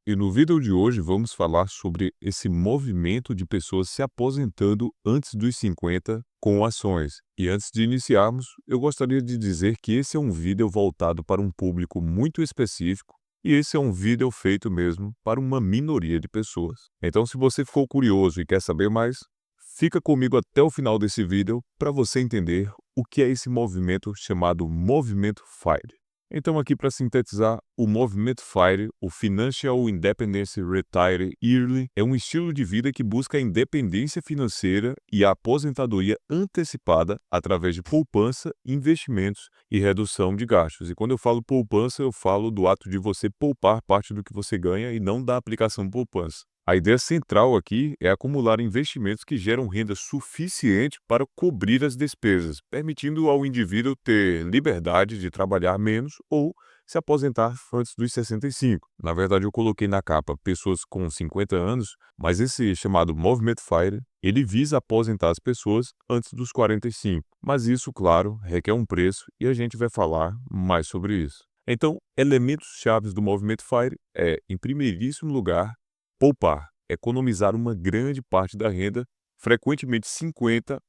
e no vídeo de hoje vamos falar sobre esse movimento de pessoas se aposentando antes dos 50 com ações. E antes de iniciarmos, eu gostaria de dizer que esse é um vídeo voltado para um público muito específico e esse é um vídeo feito mesmo para uma minoria de pessoas. Então, se você ficou curioso e quer saber mais, fica comigo até o final desse vídeo para você entender o que é esse movimento chamado Movimento FIRE. Então, aqui para sintetizar, o movimento FIRE, o Financial Independence Retire Early, é um estilo de vida que busca a independência financeira e a aposentadoria antecipada através de poupança, investimentos e redução de gastos. E quando eu falo poupança, eu falo do ato de você poupar parte do que você ganha e não da aplicação poupança. A ideia central aqui é acumular investimentos que geram renda suficiente para cobrir as despesas, permitindo ao indivíduo ter liberdade de trabalhar menos ou se aposentar antes dos 65. Na verdade, eu coloquei na capa pessoas com 50 anos, mas esse chamado Movimento FIRE, ele visa aposentar as pessoas antes dos 45. Mas isso, claro, requer um preço e a gente vai falar mais sobre isso. Então, elementos chaves do Movimento FIRE é, em primeiríssimo lugar, poupar, economizar uma grande parte da renda, frequentemente 50%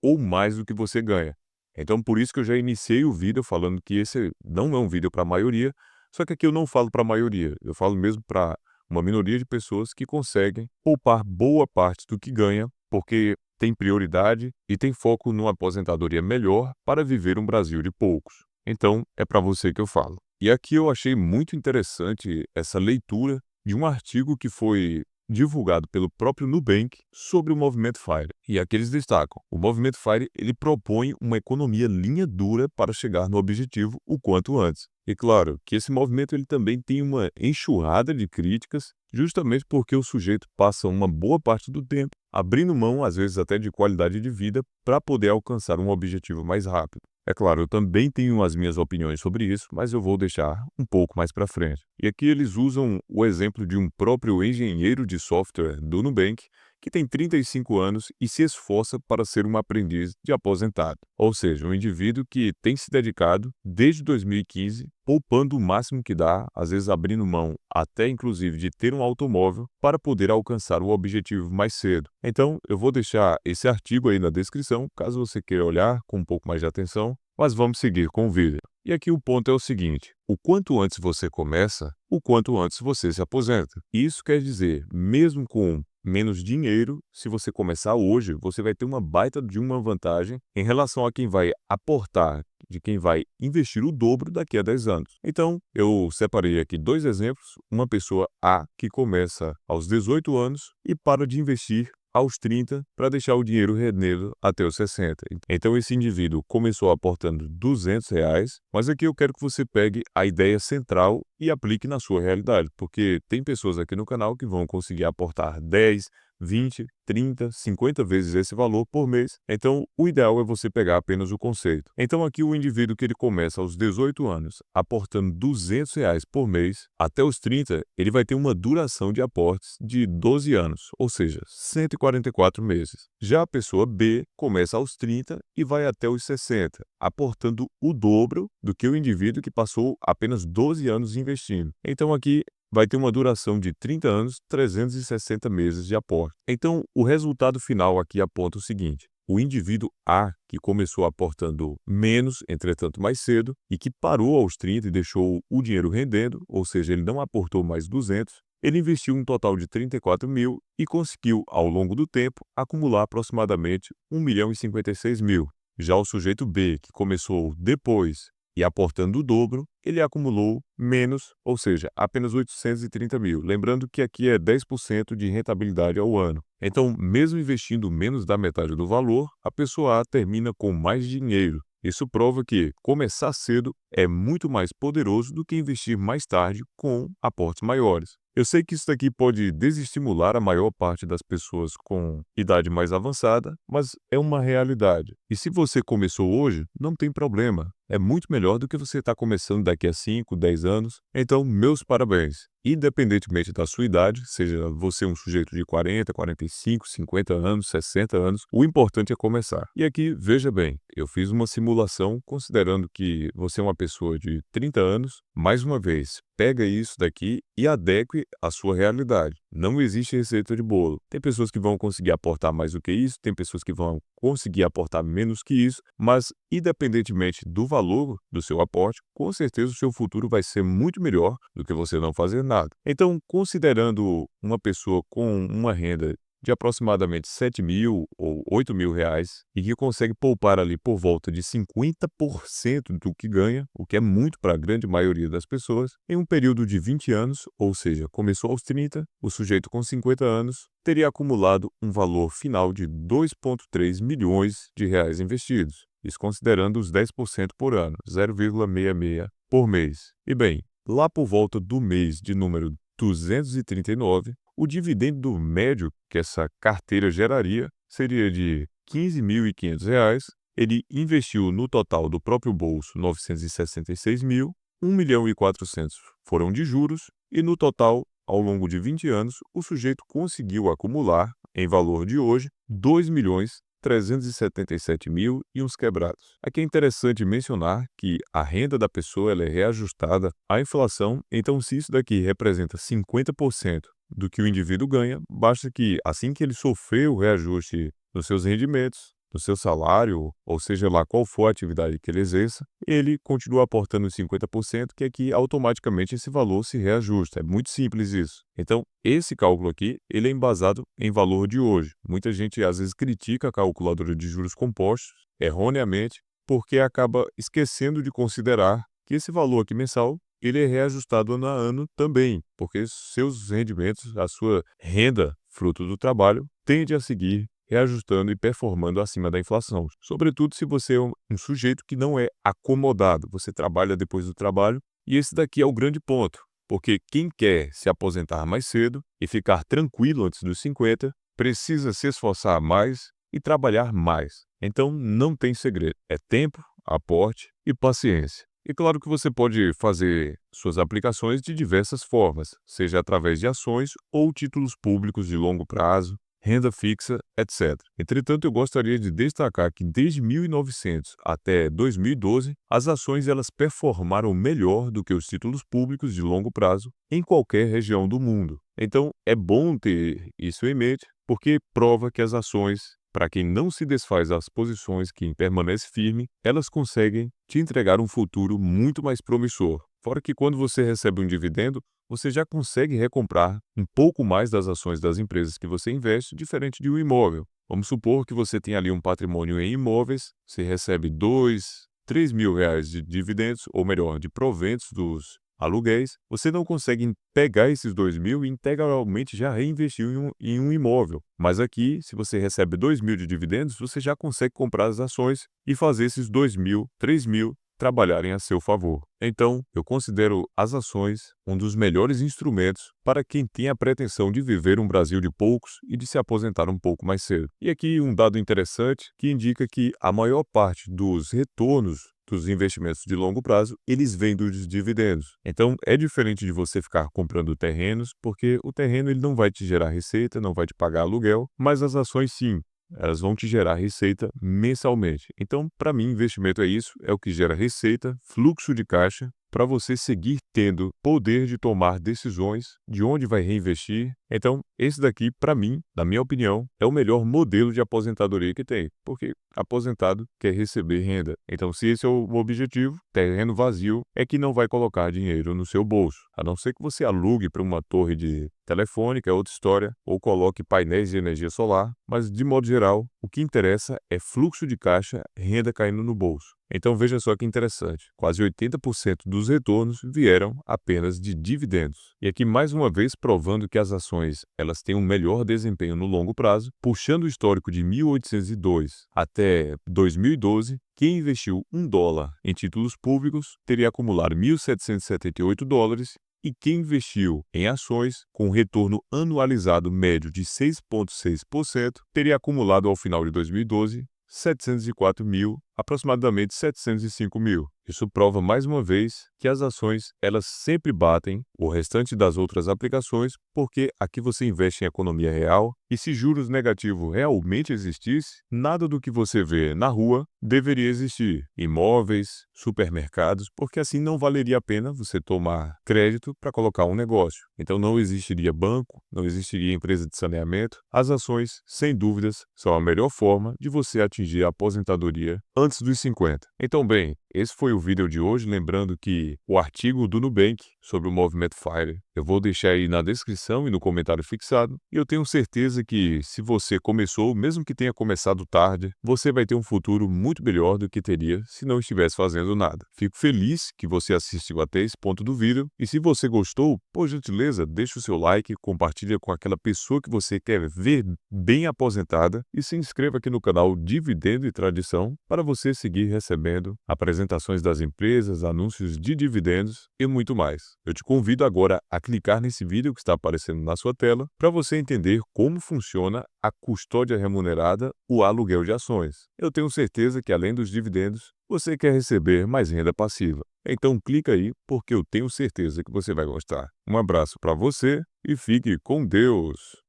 ou mais do que você ganha. Então, por isso que eu já iniciei o vídeo falando que esse não é um vídeo para a maioria, só que aqui eu não falo para a maioria, eu falo mesmo para uma minoria de pessoas que conseguem poupar boa parte do que ganha, porque tem prioridade e tem foco numa aposentadoria melhor para viver um Brasil de poucos. Então, é para você que eu falo. E aqui eu achei muito interessante essa leitura de um artigo que foi divulgado pelo próprio Nubank sobre o movimento FIRE. E aqui eles destacam: o movimento FIRE ele propõe uma economia linha dura para chegar no objetivo o quanto antes. E claro que esse movimento ele também tem uma enxurrada de críticas, justamente porque o sujeito passa uma boa parte do tempo abrindo mão, às vezes até de qualidade de vida, para poder alcançar um objetivo mais rápido. É claro, eu também tenho as minhas opiniões sobre isso, mas eu vou deixar um pouco mais para frente. E aqui eles usam o exemplo de um próprio engenheiro de software do Nubank, que tem 35 anos e se esforça para ser um aprendiz de aposentado. Ou seja, um indivíduo que tem se dedicado desde 2015, poupando o máximo que dá, às vezes abrindo mão até inclusive de ter um automóvel para poder alcançar o objetivo mais cedo. Então, eu vou deixar esse artigo aí na descrição, caso você queira olhar com um pouco mais de atenção, mas vamos seguir com o vídeo. E aqui o ponto é o seguinte: o quanto antes você começa, o quanto antes você se aposenta. Isso quer dizer, mesmo com menos dinheiro, se você começar hoje, você vai ter uma baita de uma vantagem em relação a quem vai aportar, de quem vai investir o dobro daqui a 10 anos. Então, eu separei aqui dois exemplos: uma pessoa A que começa aos 18 anos e para de investir aos 30 para deixar o dinheiro rendendo até os 60. Então esse indivíduo começou aportando R$ 200, mas aqui eu quero que você pegue a ideia central e aplique na sua realidade, porque tem pessoas aqui no canal que vão conseguir aportar 10, 20, 30, 50 vezes esse valor por mês. Então, o ideal é você pegar apenas o conceito. Então, aqui o indivíduo que ele começa aos 18 anos, aportando R$ 200 por mês, até os 30, ele vai ter uma duração de aportes de 12 anos, ou seja, 144 meses. Já a pessoa B começa aos 30 e vai até os 60, aportando o dobro do que o indivíduo que passou apenas 12 anos investindo. Então, aqui vai ter uma duração de 30 anos, 360 meses de aporte. Então, o resultado final aqui aponta o seguinte: o indivíduo A, que começou aportando menos, entretanto mais cedo, e que parou aos 30 e deixou o dinheiro rendendo, ou seja, ele não aportou mais 200, ele investiu um total de 34 mil e conseguiu, ao longo do tempo, acumular aproximadamente 1.056.000. Já o sujeito B, que começou depois e aportando o dobro, ele acumulou menos, ou seja, apenas 830 mil. Lembrando que aqui é 10% de rentabilidade ao ano. Então, mesmo investindo menos da metade do valor, a pessoa A termina com mais dinheiro. Isso prova que começar cedo é muito mais poderoso do que investir mais tarde com aportes maiores. Eu sei que isso daqui pode desestimular a maior parte das pessoas com idade mais avançada, mas é uma realidade. E se você começou hoje, não tem problema. é muito melhor do que você estar começando daqui a 5, 10 anos. Então, meus parabéns. Independentemente da sua idade, seja você um sujeito de 40, 45, 50 anos, 60 anos, o importante é começar. E aqui, veja bem, eu fiz uma simulação considerando que você é uma pessoa de 30 anos. Mais uma vez, pega isso daqui e adeque à sua realidade. Não existe receita de bolo. Tem pessoas que vão conseguir aportar mais do que isso, tem pessoas que vão conseguir aportar menos que isso, mas independentemente do valor do seu aporte, com certeza o seu futuro vai ser muito melhor do que você não fazer nada. Então, considerando uma pessoa com uma renda de aproximadamente 7.000 ou 8.000 reais e que consegue poupar ali por volta de 50% do que ganha, o que é muito para a grande maioria das pessoas, em um período de 20 anos, ou seja, começou aos 30, o sujeito com 50 anos teria acumulado um valor final de 2,3 milhões de reais investidos, isso considerando os 10% por ano, 0,66 por mês. E bem, lá por volta do mês de número 239, o dividendo médio que essa carteira geraria seria de R$ 15.500. Ele investiu no total do próprio bolso 966 mil, 1.400.000 foram de juros e no total, ao longo de 20 anos, o sujeito conseguiu acumular, em valor de hoje, 2.377 mil e uns quebrados. Aqui é interessante mencionar que a renda da pessoa ela é reajustada à inflação, então se isso daqui representa 50% do que o indivíduo ganha, basta que, assim que ele sofrer o reajuste nos seus rendimentos, no seu salário, ou seja lá qual for a atividade que ele exerça, ele continua aportando os 50%, que aqui automaticamente esse valor se reajusta. É muito simples isso. Então, esse cálculo aqui, ele é embasado em valor de hoje. Muita gente às vezes critica a calculadora de juros compostos, erroneamente, porque acaba esquecendo de considerar que esse valor aqui mensal ele é reajustado ano a ano também, porque seus rendimentos, a sua renda, fruto do trabalho, tende a seguir reajustando e performando acima da inflação. Sobretudo se você é um sujeito que não é acomodado, você trabalha depois do trabalho, e esse daqui é o grande ponto, porque quem quer se aposentar mais cedo e ficar tranquilo antes dos 50, precisa se esforçar mais e trabalhar mais. Então não tem segredo, é tempo, aporte e paciência. E claro que você pode fazer suas aplicações de diversas formas, seja através de ações ou títulos públicos de longo prazo, renda fixa, etc. Entretanto, eu gostaria de destacar que desde 1900 até 2012, as ações elas performaram melhor do que os títulos públicos de longo prazo em qualquer região do mundo. Então, é bom ter isso em mente, porque prova que as ações, para quem não se desfaz das posições, quem permanece firme, elas conseguem te entregar um futuro muito mais promissor. Fora que quando você recebe um dividendo, você já consegue recomprar um pouco mais das ações das empresas que você investe, diferente de um imóvel. Vamos supor que você tem ali um patrimônio em imóveis, você recebe 2, 3 mil reais de dividendos, ou melhor, de proventos dos aluguéis, você não consegue pegar esses 2.000 e integralmente já reinvestir em um imóvel. Mas aqui, se você recebe 2.000 de dividendos, você já consegue comprar as ações e fazer esses 2.000, 3.000 trabalharem a seu favor. Então, eu considero as ações um dos melhores instrumentos para quem tem a pretensão de viver um Brasil de poucos e de se aposentar um pouco mais cedo. E aqui um dado interessante que indica que a maior parte dos retornos dos investimentos de longo prazo, eles vêm dos dividendos. Então, é diferente de você ficar comprando terrenos, porque o terreno ele não vai te gerar receita, não vai te pagar aluguel, mas as ações sim. Elas vão te gerar receita mensalmente. Então, para mim, investimento é isso, é o que gera receita, fluxo de caixa, para você seguir tendo poder de tomar decisões de onde vai reinvestir. Então, esse daqui, para mim, na minha opinião, é o melhor modelo de aposentadoria que tem, porque aposentado quer receber renda. Então, se esse é o objetivo, terreno vazio é que não vai colocar dinheiro no seu bolso, a não ser que você alugue para uma torre de telefônica, é outra história, ou coloque painéis de energia solar, mas de modo geral, o que interessa é fluxo de caixa, renda caindo no bolso. Então veja só que interessante, quase 80% dos retornos vieram apenas de dividendos. E aqui mais uma vez provando que as ações elas têm um melhor desempenho no longo prazo, puxando o histórico de 1802 até 2012, quem investiu $1 em títulos públicos teria acumulado $1.778, e quem investiu em ações com um retorno anualizado médio de 6,6% teria acumulado ao final de 2012 704 mil, aproximadamente 705 mil. Isso prova mais uma vez que as ações elas sempre batem o restante das outras aplicações, porque aqui você investe em economia real e se juros negativos realmente existisse, nada do que você vê na rua deveria existir. Imóveis, supermercados, porque assim não valeria a pena você tomar crédito para colocar um negócio. Então não existiria banco, não existiria empresa de saneamento. As ações, sem dúvidas, são a melhor forma de você atingir a aposentadoria antes dos 50. Então, bem, esse foi o vídeo de hoje, lembrando que o artigo do Nubank sobre o movimento FIRE eu vou deixar aí na descrição e no comentário fixado, e eu tenho certeza que se você começou, mesmo que tenha começado tarde, você vai ter um futuro muito melhor do que teria se não estivesse fazendo nada. Fico feliz que você assistiu até esse ponto do vídeo, e se você gostou, por gentileza, deixe o seu like, compartilha com aquela pessoa que você quer ver bem aposentada e se inscreva aqui no canal Dividendo e Tradição para você seguir recebendo apresentações das empresas, anúncios de dividendos e muito mais. Eu te convido agora a clicar nesse vídeo que está aparecendo na sua tela para você entender como funciona a custódia remunerada, o aluguel de ações. Eu tenho certeza que além dos dividendos, você quer receber mais renda passiva. Então clica aí porque eu tenho certeza que você vai gostar. Um abraço para você e fique com Deus!